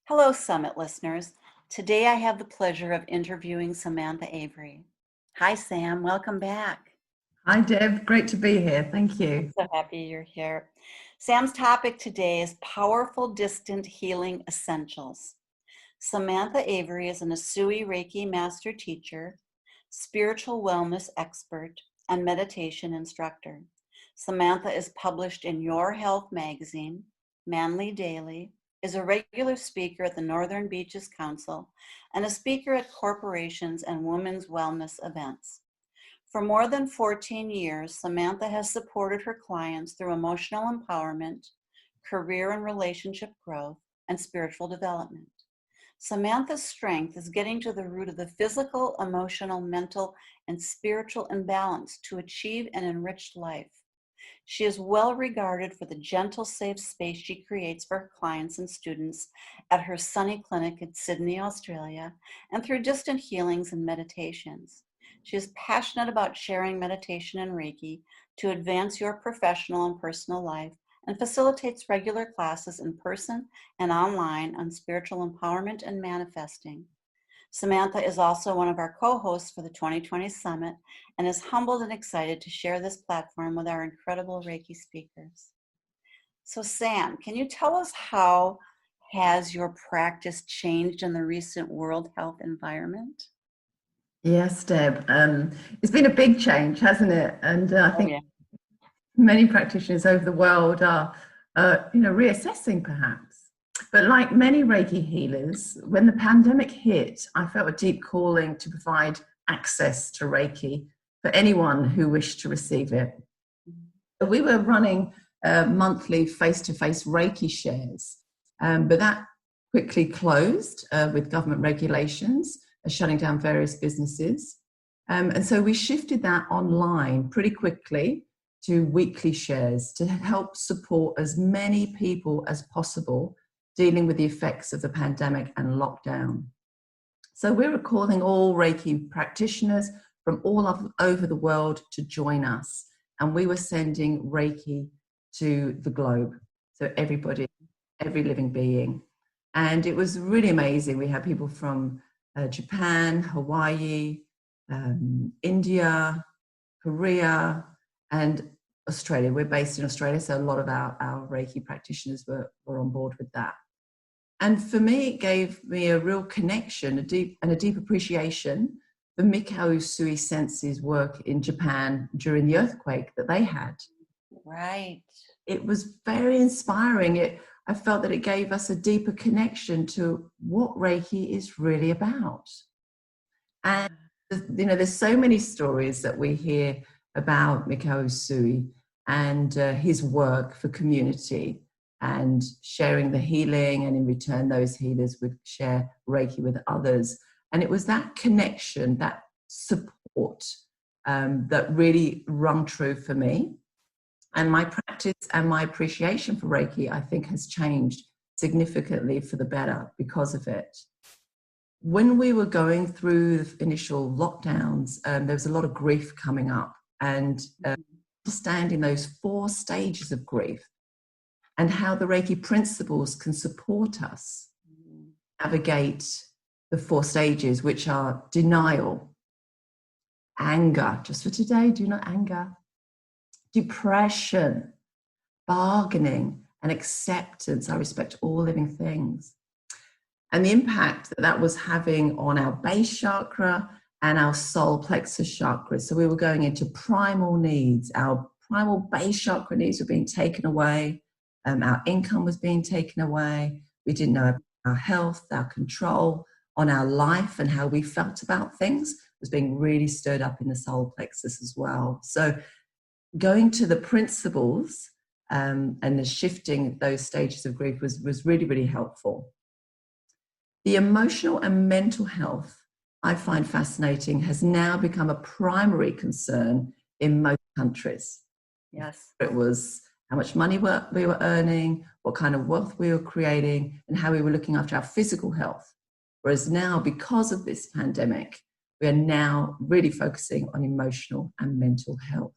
Hello, Summit listeners. Today I have the pleasure of interviewing Samantha Avery. Hi, Sam. Welcome back. Hi, Deb. Great to be here. Thank you. So happy you're here. Sam's topic today is Powerful Distant Healing Essentials. Samantha Avery is an Usui Reiki master teacher, spiritual wellness expert, and meditation instructor. Samantha is published in Your Health magazine, Manly Daily, is a regular speaker at the Northern Beaches Council, and a speaker at corporations and women's wellness events. For more than 14 years, Samantha has supported her clients through emotional empowerment, career and relationship growth, and spiritual development. Samantha's strength is getting to the root of the physical, emotional, mental, and spiritual imbalance to achieve an enriched life. She is well regarded for the gentle, safe space she creates for her clients and students at her sunny clinic in Sydney, Australia, and through distant healings and meditations. She is passionate about sharing meditation and Reiki to advance your professional and personal life, and facilitates regular classes in person and online on spiritual empowerment and manifesting. Samantha is also one of our co-hosts for the 2020 Summit and is humbled and excited to share this platform with our incredible Reiki speakers. So Sam, can you tell us how has your practice changed in the recent World Health environment? Yes, Deb. It's been a big change, hasn't it? And I think many practitioners over the world are, reassessing perhaps. But like many Reiki healers, when the pandemic hit, I felt a deep calling to provide access to Reiki for anyone who wished to receive it. We were running monthly face-to-face Reiki shares, but that quickly closed with government regulations, shutting down various businesses. And so we shifted that online pretty quickly to weekly shares to help support as many people as possible dealing with the effects of the pandemic and lockdown. So we're calling all Reiki practitioners from all over the world to join us. And we were sending Reiki to the globe. So everybody, every living being. And it was really amazing. We had people from Japan, Hawaii, India, Korea, and Australia. We're based in Australia, so a lot of our Reiki practitioners were on board with that. And for me, it gave me a real connection, a deep appreciation for Mikao Usui Sensei's work in Japan during the earthquake that they had. Right. It was very inspiring. I felt that it gave us a deeper connection to what Reiki is really about. And, there's so many stories that we hear about Mikao Usui and his work for community and sharing the healing, and in return those healers would share Reiki with others. And it was that connection, that support that really rung true for me. And my practice and my appreciation for Reiki, I think, has changed significantly for the better because of it. When we were going through the initial lockdowns, there was a lot of grief coming up, and understanding those 4 stages of grief and how the Reiki principles can support us navigate the 4 stages, which are denial, anger, just for today, do not anger, depression, bargaining, and acceptance. I respect all living things. And the impact that was having on our base chakra and our solar plexus chakras. So we were going into primal needs. Our primal base chakra needs were being taken away. Our income was being taken away. We didn't know our health, our control on our life, and how we felt about things was being really stirred up in the solar plexus as well. So going to the principles and the shifting those stages of grief was really, really helpful. The emotional and mental health I find fascinating has now become a primary concern in most countries. Yes. It was how much money we were earning, what kind of wealth we were creating, and how we were looking after our physical health. Whereas now, because of this pandemic, we are now really focusing on emotional and mental health.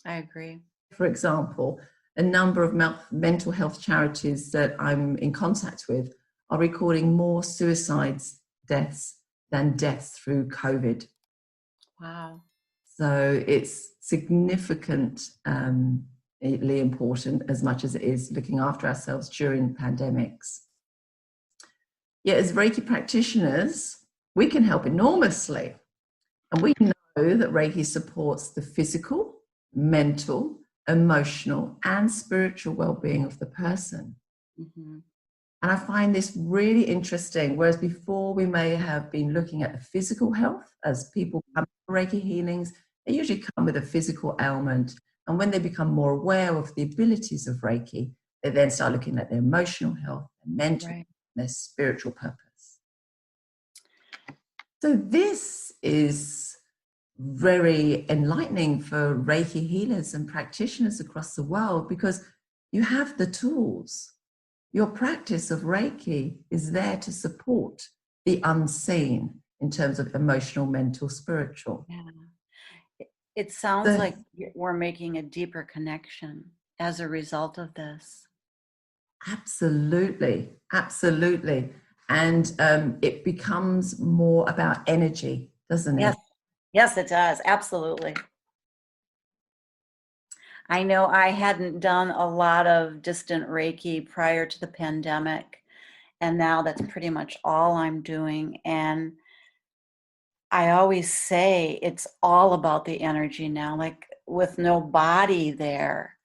I agree. For example, a number of mental health charities that I'm in contact with are recording more suicides deaths than deaths through COVID. Wow. So it's significantly important as much as it is looking after ourselves during pandemics. Yet as Reiki practitioners, we can help enormously. And we know that Reiki supports the physical, mental, emotional, and spiritual well-being of the person. Mm-hmm. And I find this really interesting, whereas before we may have been looking at the physical health as people come to Reiki healings, they usually come with a physical ailment. And when they become more aware of the abilities of Reiki, they then start looking at their emotional health, their mental, Right. their spiritual purpose. So this is very enlightening for Reiki healers and practitioners across the world, because you have the tools. Your practice of Reiki is there to support the unseen in terms of emotional, mental, spiritual. Yeah. It sounds like we're making a deeper connection as a result of this. Absolutely, absolutely. And it becomes more about energy, doesn't it? Yes, yes, it does. Absolutely. I know I hadn't done a lot of distant Reiki prior to the pandemic, and now that's pretty much all I'm doing. And I always say it's all about the energy now, like with no body there,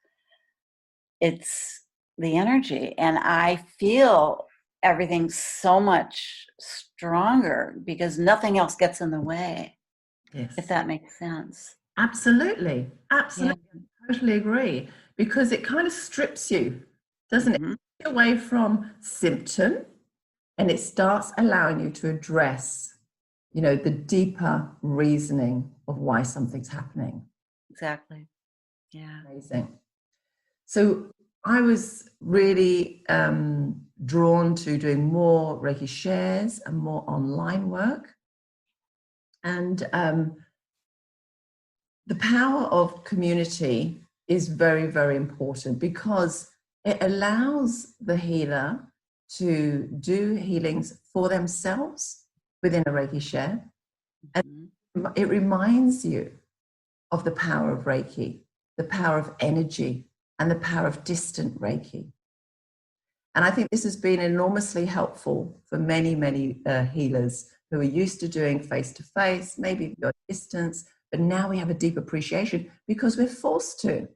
it's the energy. And I feel everything so much stronger because nothing else gets in the way, Yes. if that makes sense. Absolutely, absolutely. Yeah. I totally agree, because it kind of strips you, doesn't Mm-hmm. it? Away from symptom, and it starts allowing you to address, you know, the deeper reasoning of why something's happening. Exactly. Yeah. Amazing. So I was really drawn to doing more Reiki shares and more online work. And the power of community is very, very important, because it allows the healer to do healings for themselves within a Reiki share. Mm-hmm. And it reminds you of the power of Reiki, the power of energy, and the power of distant Reiki. And I think this has been enormously helpful for many, many healers who are used to doing face-to-face, maybe your distance, but now we have a deep appreciation because we're forced to.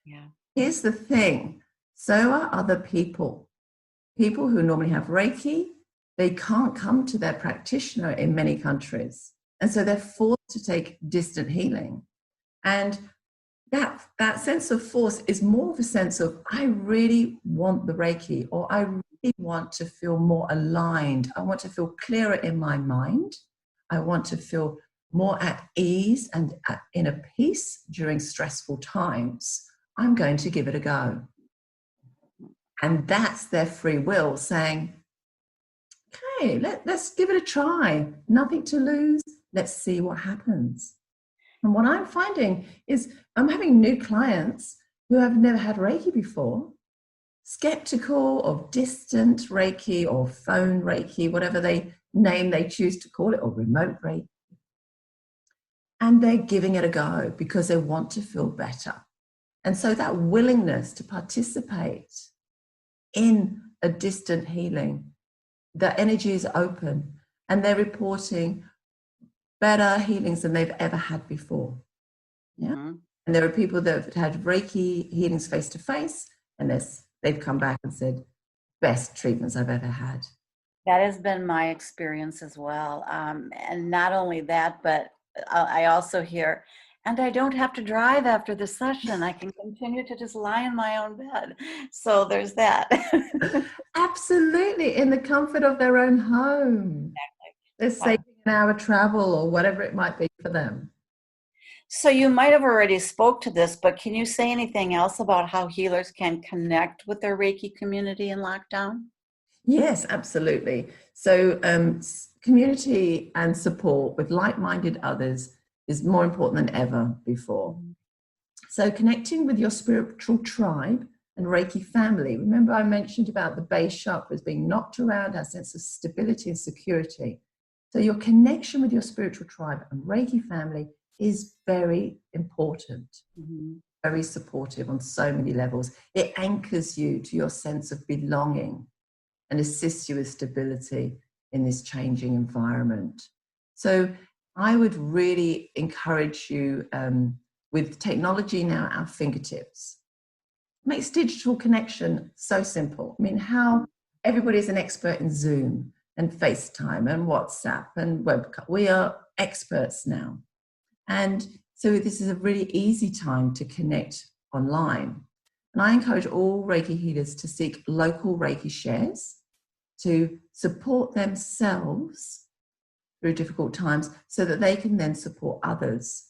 Yeah. Here's the thing, so are other people. People who normally have Reiki, they can't come to their practitioner in many countries. And so they're forced to take distant healing. And that sense of force is more of a sense of, I really want the Reiki, or I really want to feel more aligned. I want to feel clearer in my mind. I want to feel more at ease and at inner peace during stressful times. I'm going to give it a go. And that's their free will saying, okay, let's give it a try. Nothing to lose. Let's see what happens. And what I'm finding is I'm having new clients who have never had Reiki before, skeptical of distant Reiki or phone Reiki, whatever they choose to call it, or remote Reiki. And they're giving it a go because they want to feel better. And so that willingness to participate in a distant healing, the energy is open, and they're reporting better healings than they've ever had before. Yeah. Mm-hmm. And there are people that have had Reiki healings face to face, and they've come back and said, best treatments I've ever had. That has been my experience as well. And not only that, but I also hear, and I don't have to drive after the session. I can continue to just lie in my own bed. So there's that. Absolutely, in the comfort of their own home. They're saving an hour travel or whatever it might be for them. So you might have already spoke to this, but can you say anything else about how healers can connect with their Reiki community in lockdown? Yes, absolutely. So community and support with like-minded others is more important than ever before. So connecting with your spiritual tribe and Reiki family. Remember I mentioned about the base chakras being knocked around, our sense of stability and security. So your connection with your spiritual tribe and Reiki family is very important, very supportive on so many levels. It anchors you to your sense of belonging and assists you with stability in this changing environment. So I would really encourage you, with technology now at our fingertips, makes digital connection so simple. I mean, how everybody is an expert in Zoom and FaceTime and WhatsApp and webcam. We are experts now. And so this is a really easy time to connect online. And I encourage all Reiki healers to seek local Reiki shares to support themselves through difficult times so that they can then support others.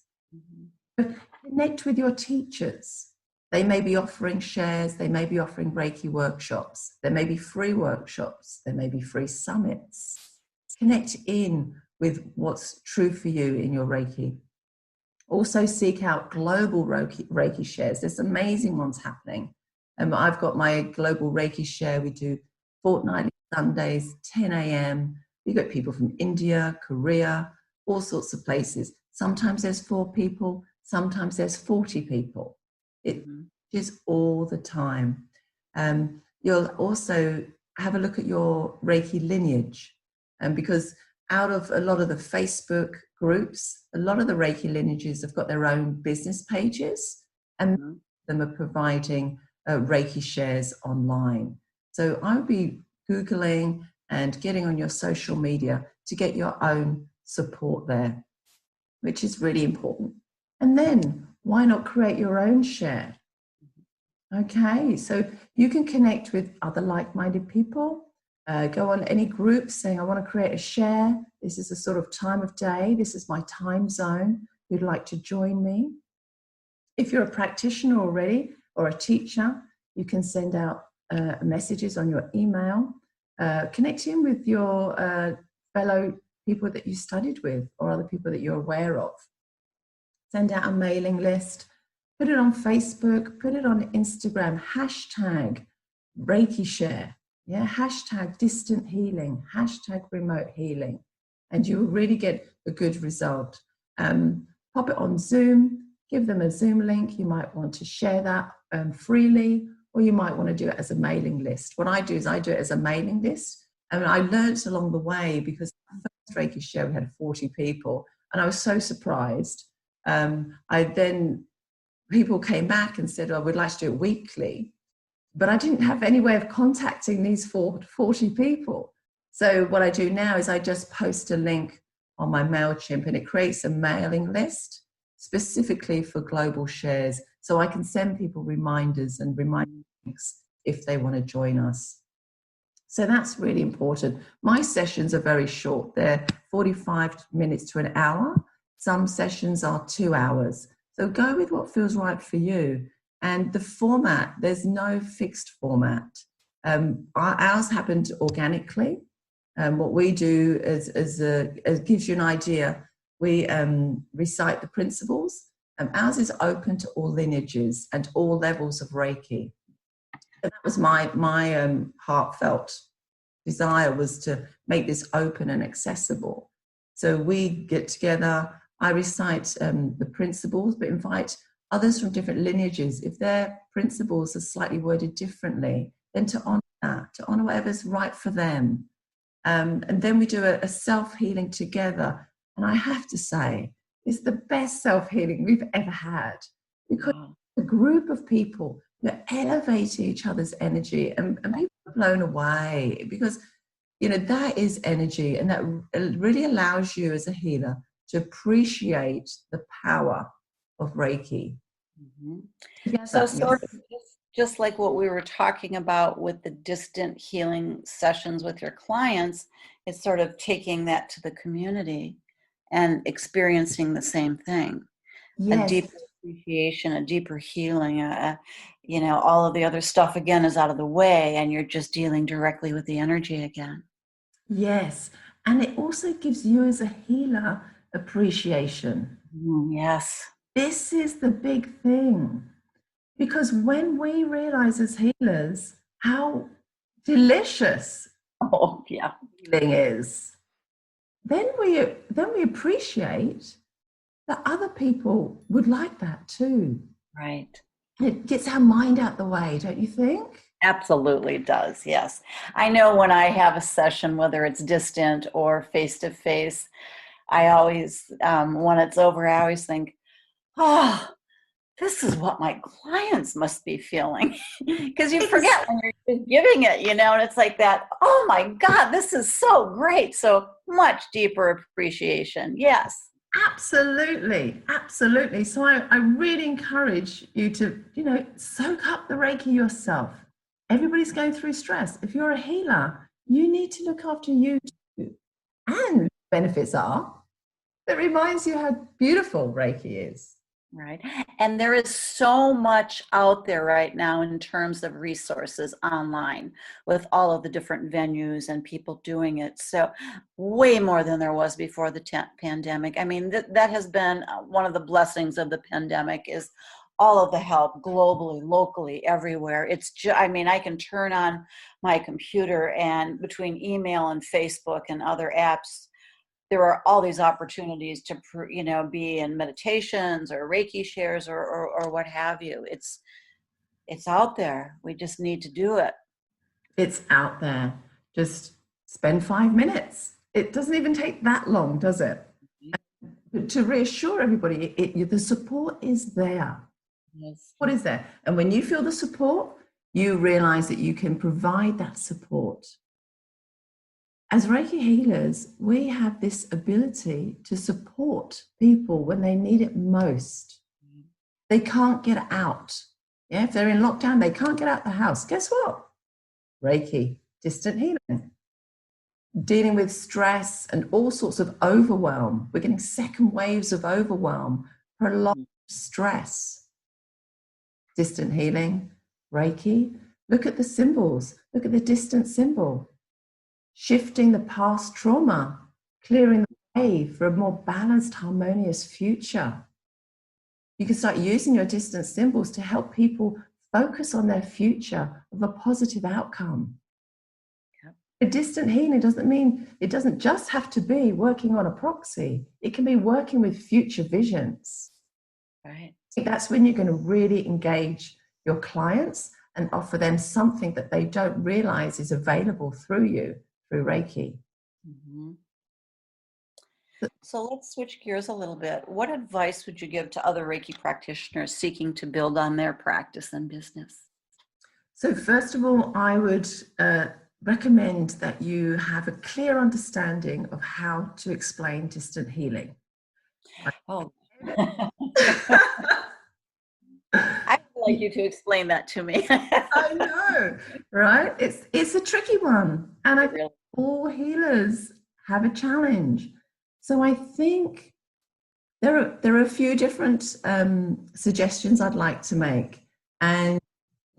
Connect with your teachers. They may be offering shares, they may be offering Reiki workshops, there may be free workshops, there may be free summits. Connect in with what's true for you in your Reiki. Also seek out global Reiki shares. There's amazing ones happening. I've got my global Reiki share. We do fortnightly Sundays, 10 a.m. We've got people from India, Korea, all sorts of places. Sometimes there's 4 people, sometimes there's 40 people. It is all the time. You'll also have a look at your Reiki lineage, because out of a lot of the Facebook groups, a lot of the Reiki lineages have got their own business pages, and them are providing Reiki shares online. So I would be Googling and getting on your social media to get your own support there, which is really important. And then why not create your own share? Okay, so you can connect with other like-minded people. Go on any group saying, I want to create a share. This is a sort of time of day. This is my time zone. Who'd like to join me? If you're a practitioner already or a teacher, you can send out messages on your email. Connect in with your fellow people that you studied with or other people that you're aware of. Send out a mailing list. Put it on Facebook. Put it on Instagram. Hashtag Reiki Share. Yeah, hashtag distant healing, hashtag remote healing, and you will really get a good result. Pop it on Zoom, give them a Zoom link. You might want to share that freely, or you might want to do it as a mailing list. What I do is I do it as a mailing list. And I learned along the way, because the first Reiki show we had 40 people, and I was so surprised. People came back and said, oh, we'd like to do it weekly. But I didn't have any way of contacting these 40 people. So what I do now is I just post a link on my MailChimp, and it creates a mailing list specifically for global shares. So I can send people reminders and links if they want to join us. So that's really important. My sessions are very short. They're 45 minutes to an hour. Some sessions are 2 hours. So go with what feels right for you. And the format, there's no fixed format. Ours happened organically. What we do is gives you an idea. We recite the principles. Ours is open to all lineages and all levels of Reiki. And that was my heartfelt desire, was to make this open and accessible. So we get together, I recite the principles, but invite others from different lineages. If their principles are slightly worded differently, then to honor that, to honor whatever's right for them. And then we do a self-healing together. And I have to say, it's the best self-healing we've ever had, because a group of people that elevate each other's energy, and people are blown away, because, you know, that is energy, and that really allows you as a healer to appreciate the power of Reiki. So sort of just like what we were talking about with the distant healing sessions with your clients, it's sort of taking that to the community and experiencing the same thing. A deeper appreciation, a deeper healing, you know, all of the other stuff again is out of the way, and you're just dealing directly with the energy again. Yes, and it also gives you as a healer appreciation. Yes. This is the big thing. Because when we realize as healers how delicious Oh, yeah. healing is, then we appreciate that other people would like that too. Right. It gets our mind out the way, don't you think? Absolutely does. Yes. I know when I have a session, whether it's distant or face to face, I always, when it's over, I always think, oh, this is what my clients must be feeling. Because you forget when you're just giving it, and it's like that, oh my God, this is so great. So much deeper appreciation. Yes. Absolutely, absolutely. So I really encourage you to, soak up the Reiki yourself. Everybody's going through stress. If you're a healer, you need to look after you too. And benefits are, it reminds you how beautiful Reiki is. Right. And there is so much out there right now in terms of resources online with all of the different venues and people doing it. So way more than there was before the pandemic. I mean, that has been one of the blessings of the pandemic is all of the help globally, locally, everywhere. It's just, I mean, I can turn on my computer and between email and Facebook and other apps, there are all these opportunities to, be in meditations or Reiki shares or what have you. It's out there. We just need to do it. It's out there. Just spend 5 minutes. It doesn't even take that long, does it? Mm-hmm. To reassure everybody, the support is there. Yes. What is there? And when you feel the support, you realize that you can provide that support. As Reiki healers, we have this ability to support people when they need it most. They can't get out. Yeah, if they're in lockdown, they can't get out the house. Guess what? Reiki, distant healing. Dealing with stress and all sorts of overwhelm. We're getting second waves of overwhelm, prolonged stress. Distant healing, Reiki. Look at the symbols. Look at the distant symbol. Shifting the past trauma, clearing the way for a more balanced, harmonious future. You can start using your distant symbols to help people focus on their future of a positive outcome. Yep. A distant healing it doesn't just have to be working on a proxy. It can be working with future visions. Right. I think that's when you're going to really engage your clients and offer them something that they don't realize is available through Reiki. Mm-hmm. So let's switch gears a little bit. What advice would you give to other Reiki practitioners seeking to build on their practice and business? So first of all, I would recommend that you have a clear understanding of how to explain distant healing. Oh. I would like you to explain that to me. I know, right? It's a tricky one. And I think all healers have a challenge. So I think there are a few different suggestions I'd like to make, and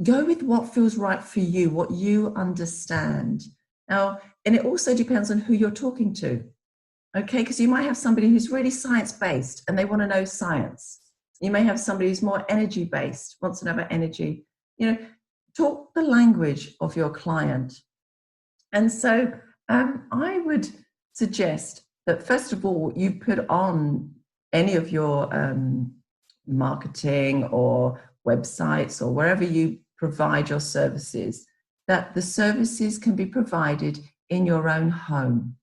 go with what feels right for you, what you understand. Now, and it also depends on who you're talking to, okay? Because you might have somebody who's really science-based and they want to know science. You may have somebody who's more energy-based, wants to know about energy. Talk the language of your client. And so I would suggest that first of all, you put on any of your marketing or websites or wherever you provide your services, that the services can be provided in your own home.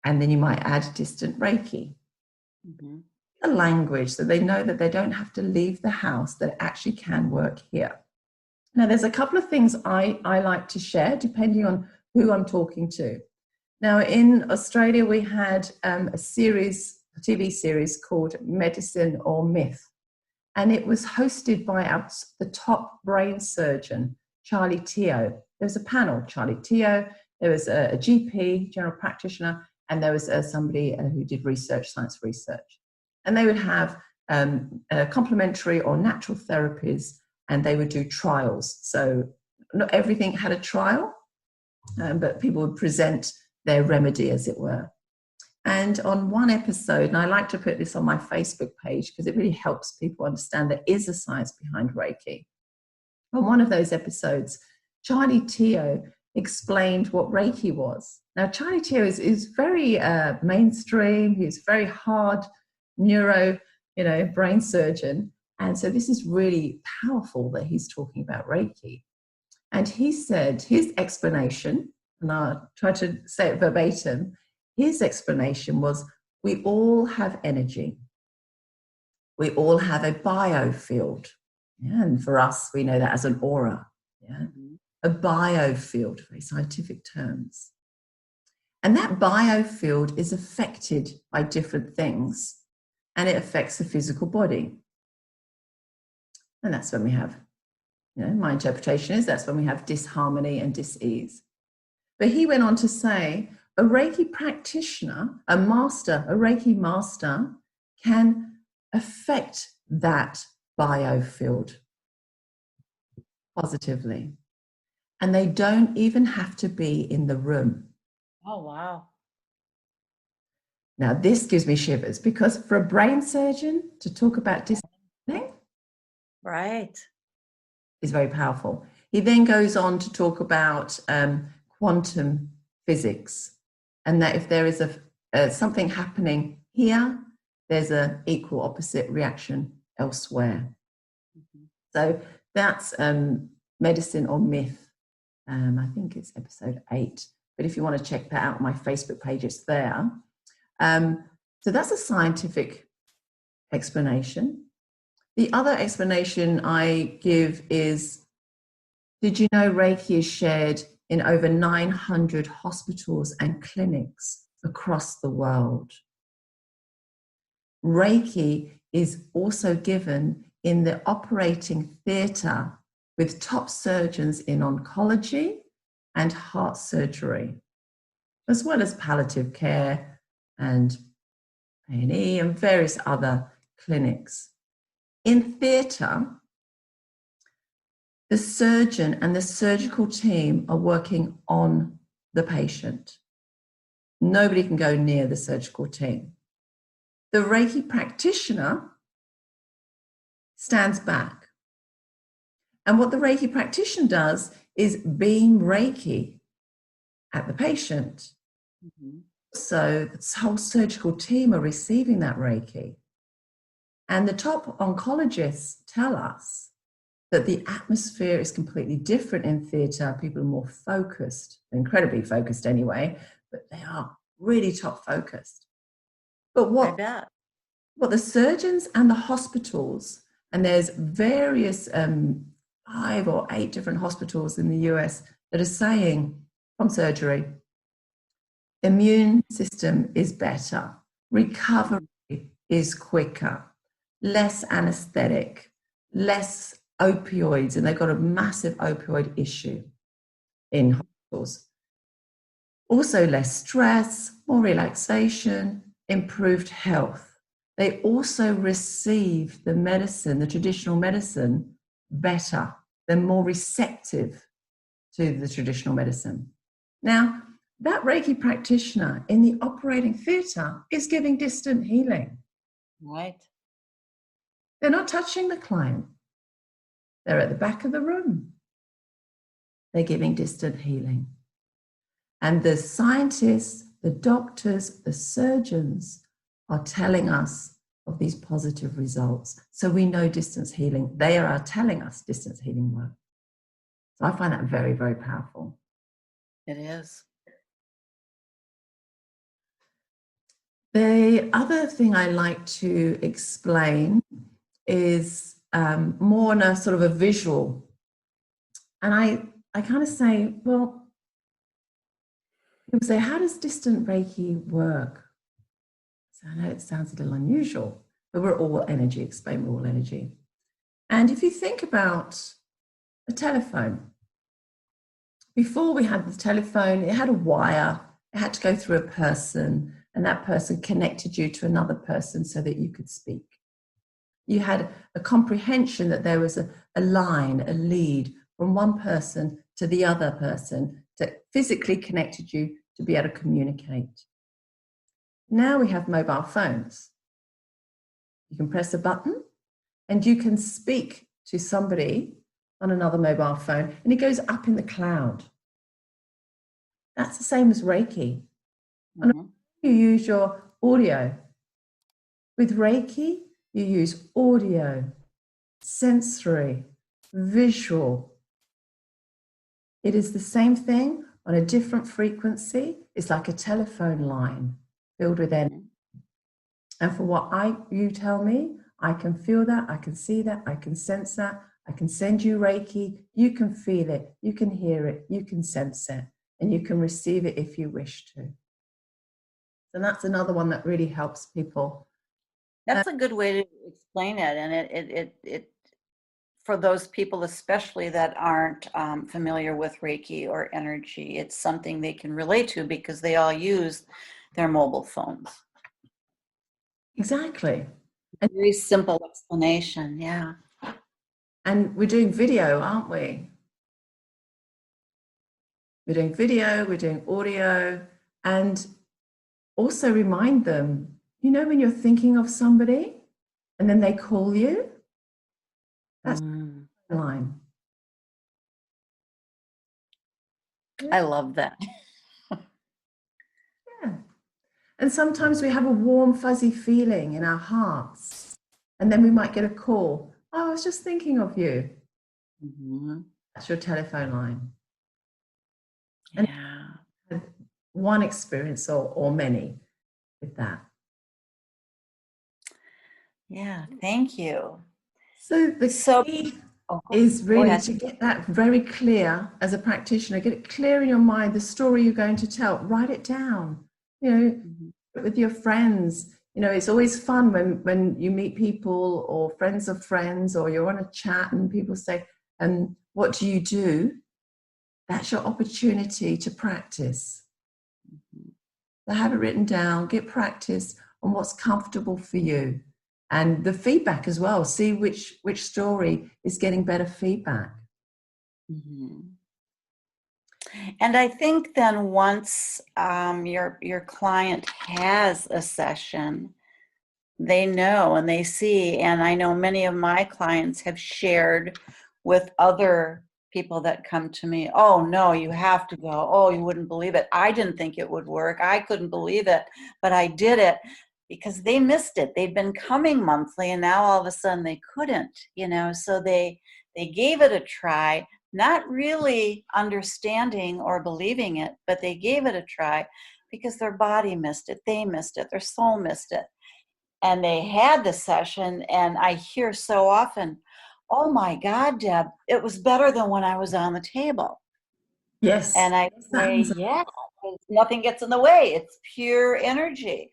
And then you might add distant Reiki. Mm-hmm. The language, so they know that they don't have to leave the house, that it actually can work here. Now, there's a couple of things I like to share depending on who I'm talking to. Now, in Australia, we had a TV series called Medicine or Myth, and it was hosted by the top brain surgeon, Charlie Teo. There was a panel, Charlie Teo, there was a GP, general practitioner, and there was somebody who did science research. And they would have complementary or natural therapies, and they would do trials. So not everything had a trial, but people would present their remedy, as it were. And on one episode, and I like to put this on my Facebook page because it really helps people understand there is a science behind Reiki. On one of those episodes, Charlie Teo explained what Reiki was. Now, Charlie Teo is very mainstream. He's very hard neuro, brain surgeon. And so this is really powerful that he's talking about Reiki. And he said his explanation, and I'll try to say it verbatim, his explanation was, we all have energy. We all have a biofield. Yeah, and for us, we know that as an aura. Yeah, a biofield, very scientific terms. And that biofield is affected by different things, and it affects the physical body. And that's when we have, my interpretation is that's when we have disharmony and dis-ease. But he went on to say, a Reiki practitioner, a Reiki master can affect that biofield positively. And they don't even have to be in the room. Oh, wow. Now, this gives me shivers because for a brain surgeon to talk about distant right, is very powerful. He then goes on to talk about quantum physics, and that if there is something happening here, there's an equal opposite reaction elsewhere. Mm-hmm. So that's Medicine or Myth. I think it's episode 8. But if you want to check that out on my Facebook page, it's there. So that's a scientific explanation. The other explanation I give is, did you know Reiki is shared in over 900 hospitals and clinics across the world? Reiki is also given in the operating theatre with top surgeons in oncology and heart surgery, as well as palliative care and A&E and various other clinics. In theatre, the surgeon and the surgical team are working on the patient. Nobody can go near the surgical team. The Reiki practitioner stands back. And what the Reiki practitioner does is beam Reiki at the patient. Mm-hmm. So the whole surgical team are receiving that Reiki. And the top oncologists tell us that the atmosphere is completely different in theatre. People are more focused, incredibly focused anyway, but they are really top focused. But what the surgeons and the hospitals, and there's various 5 or 8 different hospitals in the US that are saying from surgery, immune system is better, recovery is quicker, less anesthetic, less opioids, and they've got a massive opioid issue in hospitals. Also less stress, more relaxation, improved health. They also receive the medicine, the traditional medicine, better. They're more receptive to the traditional medicine. Now, that Reiki practitioner in the operating theatre is giving distant healing. Right. They're not touching the client. They're at the back of the room. They're giving distant healing. And the scientists, the doctors, the surgeons are telling us of these positive results. So we know distance healing. They are telling us distance healing works. So I find that very, very powerful. It is. The other thing I like to explain is more on a sort of a visual. And I kind of say, well, people say, how does distant Reiki work? So I know it sounds a little unusual, but we're all energy, explain we're all energy. And if you think about a telephone, before we had the telephone, it had a wire, it had to go through a person, and that person connected you to another person so that you could speak. You had a comprehension that there was a line, a lead from one person to the other person that physically connected you to be able to communicate. Now we have mobile phones. You can press a button and you can speak to somebody on another mobile phone, and it goes up in the cloud. That's the same as Reiki. And you use your audio. With Reiki, you use audio, sensory, visual. It is the same thing on a different frequency. It's like a telephone line filled with energy. And for what you tell me, I can feel that, I can see that, I can sense that, I can send you Reiki, you can feel it, you can hear it, you can sense it, and you can receive it if you wish to. And that's another one that really helps people. That's a good way to explain it. And it for those people especially that aren't familiar with Reiki or energy, it's something they can relate to because they all use their mobile phones. Exactly. A very simple explanation, yeah. And we're doing video, aren't we? We're doing video, we're doing audio, and also remind them, you know, when you're thinking of somebody and then they call you, that's the line. I love that. Yeah. And sometimes we have a warm, fuzzy feeling in our hearts, and then we might get a call. Oh, I was just thinking of you. That's your telephone line. Yeah. And one experience or many with that. Yeah, thank you. So the key is really to get that very clear as a practitioner. Get it clear in your mind, the story you're going to tell. Write it down. You know, with your friends. You know, it's always fun when you meet people or friends of friends, or you're on a chat and people say, what do you do? That's your opportunity to practice. So have it written down, get practice on what's comfortable for you. And the feedback as well. See which story is getting better feedback. And I think then once your client has a session, they know and they see, and I know many of my clients have shared with other people that come to me, oh no, you have to go. Oh, you wouldn't believe it. I didn't think it would work. I couldn't believe it, but I did it. Because they missed it. They'd been coming monthly and now all of a sudden they couldn't, you know, so they gave it a try, not really understanding or believing it, but they gave it a try because their body missed it, they missed it, their soul missed it. And they had the session, and I hear so often, oh my God, Deb, it was better than when I was on the table. Yes. And I say, yeah, nothing gets in the way. It's pure energy.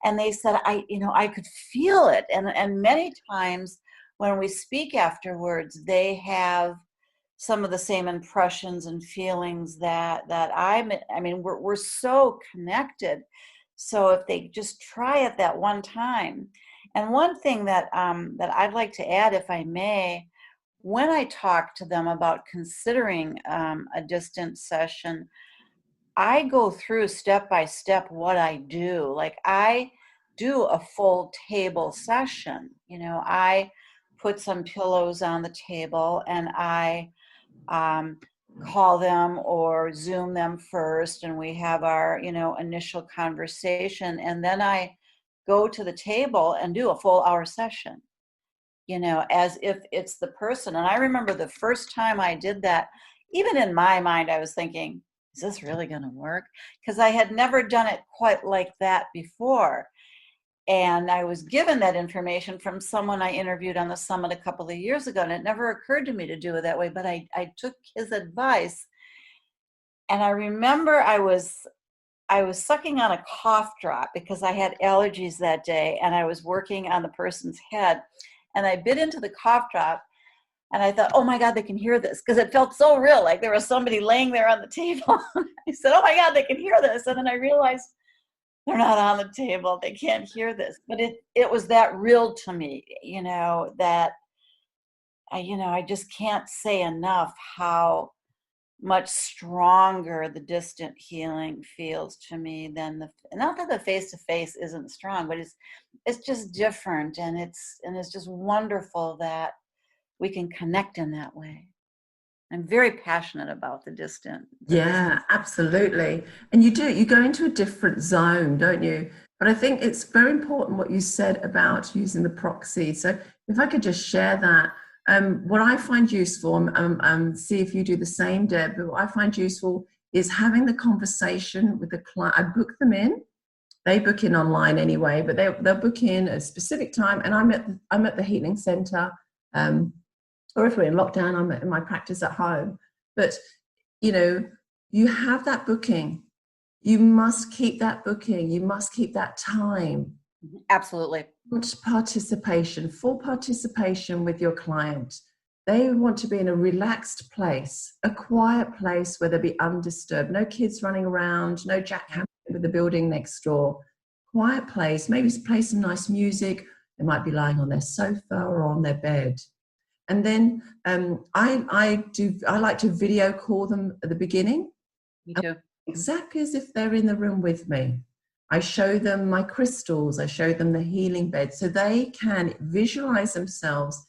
And they said, I could feel it. And many times when we speak afterwards, they have some of the same impressions and feelings that we're so connected. So if they just try it that one time. And one thing that I'd like to add, if I may, when I talk to them about considering a distant session, I go through step by step what I do. Like I do a full table session. You know, I put some pillows on the table and I call them or Zoom them first, and we have our, initial conversation. And then I go to the table and do a full hour session, as if it's the person. And I remember the first time I did that, even in my mind, I was thinking, is this really going to work? Because I had never done it quite like that before. And I was given that information from someone I interviewed on the summit a couple of years ago, and it never occurred to me to do it that way, but I took his advice. And I remember I was sucking on a cough drop because I had allergies that day, and I was working on the person's head. And I bit into the cough drop, and I thought, oh my God, they can hear this, because it felt so real, like there was somebody laying there on the table. I said, oh my God, they can hear this. And then I realized they're not on the table. They can't hear this. But it was that real to me, that I just can't say enough how much stronger the distant healing feels to me than not that the face-to-face isn't strong, but it's just different, and it's just wonderful that we can connect in that way. I'm very passionate about the distant. Yeah, absolutely. And you go into a different zone, don't you? But I think it's very important what you said about using the proxy. So if I could just share that, what I find useful, see if you do the same, Deb, but what I find useful is having the conversation with the client. I book them in. They book in online anyway, but they'll book in a specific time, and I'm at the healing center, or if we're in lockdown, I'm in my practice at home. But you have that booking. You must keep that booking. You must keep that time. Absolutely. Participation, full participation with your client. They want to be in a relaxed place, a quiet place where they'll be undisturbed. No kids running around, no jackhammering with the building next door. Quiet place, maybe play some nice music. They might be lying on their sofa or on their bed. And then I like to video call them at the beginning. Me too. Exactly as if they're in the room with me. I show them my crystals. I show them the healing bed, so they can visualize themselves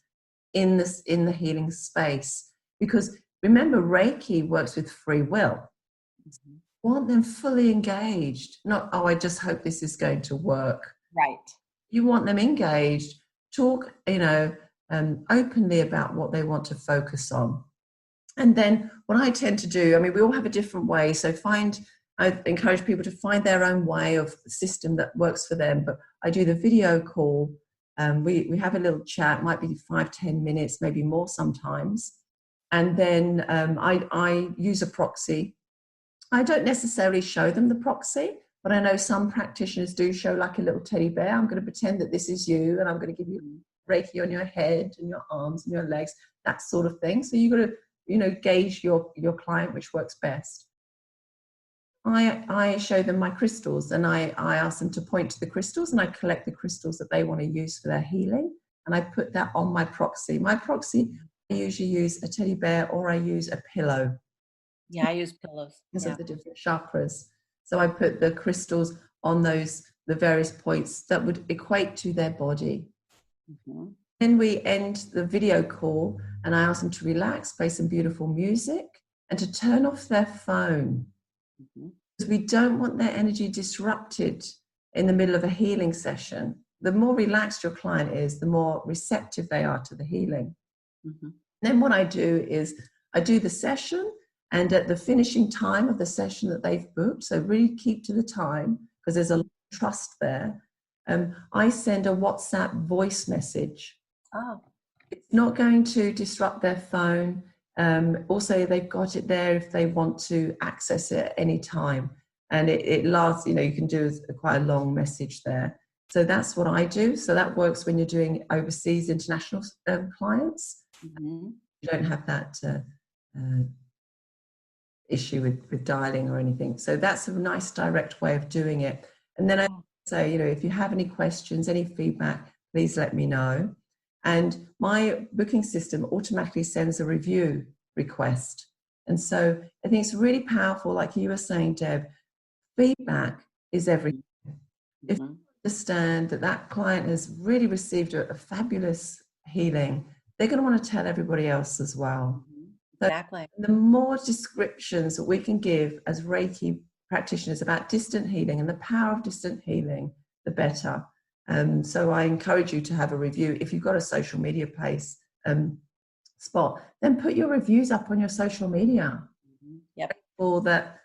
in the healing space. Because remember, Reiki works with free will. Mm-hmm. Want them fully engaged, not, oh, I just hope this is going to work. Right. You want them engaged. Talk, openly about what they want to focus on. And then what I tend to do, we all have a different way. So I encourage people to find their own way of the system that works for them. But I do the video call. We have a little chat, might be 5-10 minutes, maybe more sometimes. And then I use a proxy. I don't necessarily show them the proxy, but I know some practitioners do show like a little teddy bear. I'm going to pretend that this is you, and I'm going to give you Reiki on your head and your arms and your legs, that sort of thing. So you've got to, gauge your client, which works best. I show them my crystals, and I ask them to point to the crystals, and I collect the crystals that they want to use for their healing, and I put that on my proxy. My proxy, I usually use a teddy bear, or I use a pillow. Yeah, I use pillows. Because of the different chakras. So I put the crystals on the various points that would equate to their body. Mm-hmm. Then we end the video call, and I ask them to relax, play some beautiful music, and to turn off their phone. Mm-hmm. Because we don't want their energy disrupted in the middle of a healing session. The more relaxed your client is, the more receptive they are to the healing. Mm-hmm. Then what I do is I do the session, and at the finishing time of the session that they've booked, so really keep to the time because there's a lot of trust there, I send a WhatsApp voice message. Oh. It's not going to disrupt their phone. Also, they've got it there if they want to access it at any time. And it lasts, you can do quite a long message there. So that's what I do. So that works when you're doing overseas international clients. Mm-hmm. You don't have that issue with dialing or anything. So that's a nice direct way of doing it. And then I say, if you have any questions, any feedback, please let me know. And my booking system automatically sends a review request. And so I think it's really powerful, like you were saying, Deb, feedback is everything. Mm-hmm. If you understand that client has really received a fabulous healing, they're going to want to tell everybody else as well. So exactly. The more descriptions that we can give as Reiki practitioners about distant healing and the power of distant healing, the better. So I encourage you to have a review. If you've got a social media place spot, then put your reviews up on your social media. Yep. Or that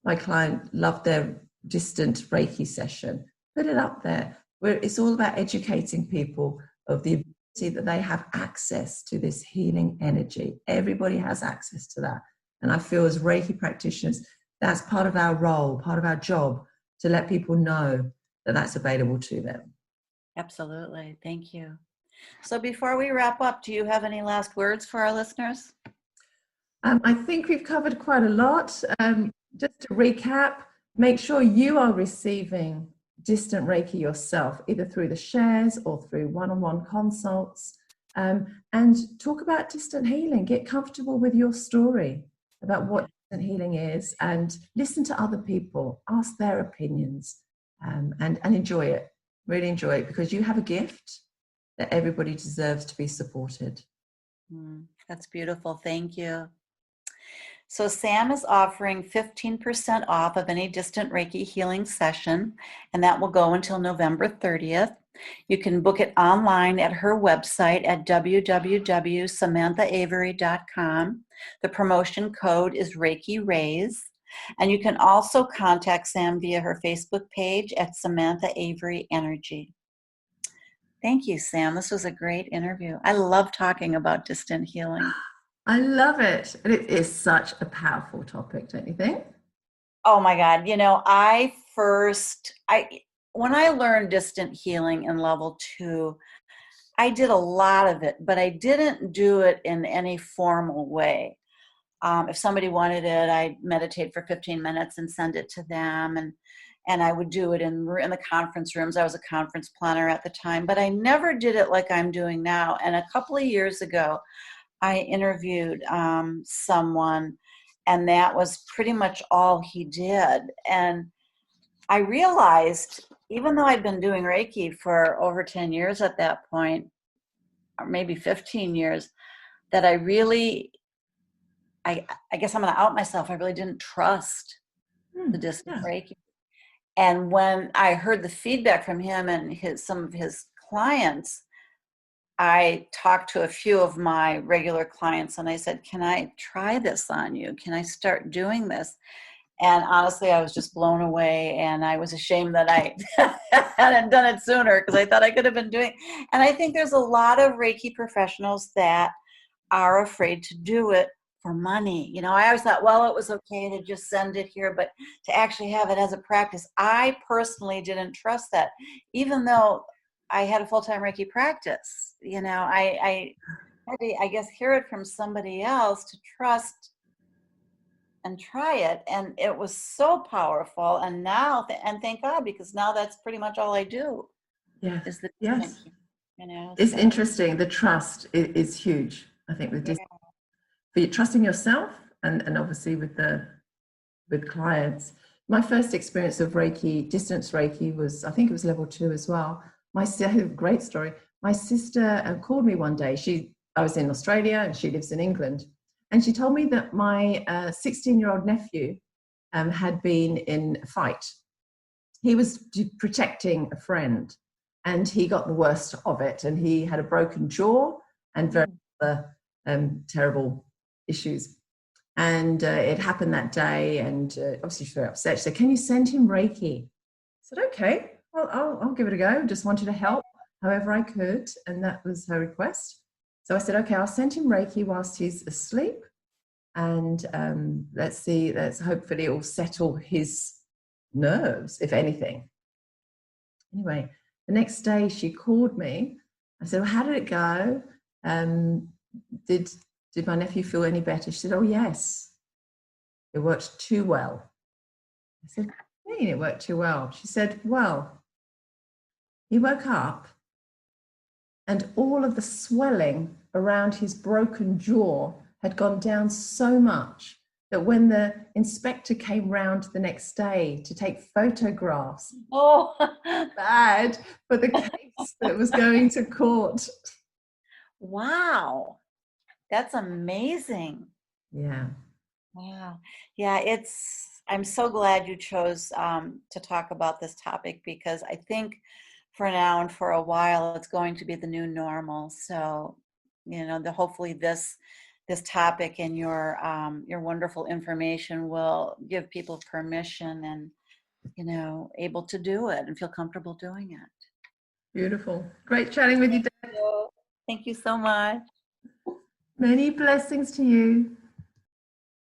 my client loved their distant Reiki session. Put it up there. It's all about educating people of the ability that they have access to this healing energy. Everybody has access to that. And I feel as Reiki practitioners, that's part of our role, part of our job, to let people know that that's available to them. Absolutely. Thank you. So before we wrap up, do you have any last words for our listeners? I think we've covered quite a lot. Just to recap, make sure you are receiving distant Reiki yourself, either through the shares or through one-on-one consults, and talk about distant healing. Get comfortable with your story. about what distant healing is, and listen to other people, ask their opinions, and enjoy it. Really enjoy it, because you have a gift that everybody deserves to be supported. That's beautiful. Thank you. So Sam is offering 15% off of any Distant Reiki Healing session, and that will go until November 30th. You can book it online at her website at www.samanthaAvery.com. The promotion code is Reiki Raise. And you can also contact Sam via her Facebook page at Samantha Avery Energy. Thank you, Sam. This was a great interview. I love talking about distant healing. I love it. And it is such a powerful topic, don't you think? Oh my God. When I learned distant healing in level 2, I did a lot of it, but I didn't do it in any formal way. If somebody wanted it, I'd meditate for 15 minutes and send it to them. And I would do it in the conference rooms. I was a conference planner at the time, but I never did it like I'm doing now. And a couple of years ago, I interviewed someone, and that was pretty much all he did. And I realized, even though I'd been doing Reiki for over 10 years at that point, or maybe 15 years, that I guess I'm going to out myself. I really didn't trust the distant Reiki. And when I heard the feedback from him and some of his clients, I talked to a few of my regular clients and I said, can I try this on you? Can I start doing this? And honestly, I was just blown away, and I was ashamed that I hadn't done it sooner, because I thought I could have been doing. And I think there's a lot of Reiki professionals that are afraid to do it for money. I always thought, well, it was okay to just send it here, but to actually have it as a practice, I personally didn't trust that, even though I had a full-time Reiki practice. I had to, I guess, hear it from somebody else to trust and try it, and it was so powerful. And now, and thank God, because now that's pretty much all I do. Yes. It's interesting. The trust is huge. I think with for trusting yourself, and obviously with clients. My first experience of Reiki, distance Reiki, was, I think it was level 2 as well. Great story. My sister called me one day. I was in Australia and she lives in England. And she told me that my 16-year-old nephew had been in a fight. He was protecting a friend, and he got the worst of it. And he had a broken jaw and very other terrible issues. And it happened that day. And obviously she was very upset. She said, can you send him Reiki? I said, okay, well, I'll give it a go. Just wanted to help however I could. And that was her request. So I said, okay, I'll send him Reiki whilst he's asleep. And let's hopefully it will settle his nerves, if anything. Anyway, the next day she called me. I said, well, how did it go? Did my nephew feel any better? She said, oh, yes. It worked too well. I said, what do you mean it worked too well? She said, well, he woke up and all of the swelling around his broken jaw had gone down so much that when the inspector came round the next day to take photographs, bad for the case that was going to court. Wow. That's amazing. Yeah. Wow. Yeah, I'm so glad you chose to talk about this topic, because I think for now and for a while it's going to be the new normal. So, hopefully this topic and your wonderful information will give people permission and, able to do it and feel comfortable doing it. Beautiful. Great chatting with you, Deb. Thank you so much. Many blessings to you.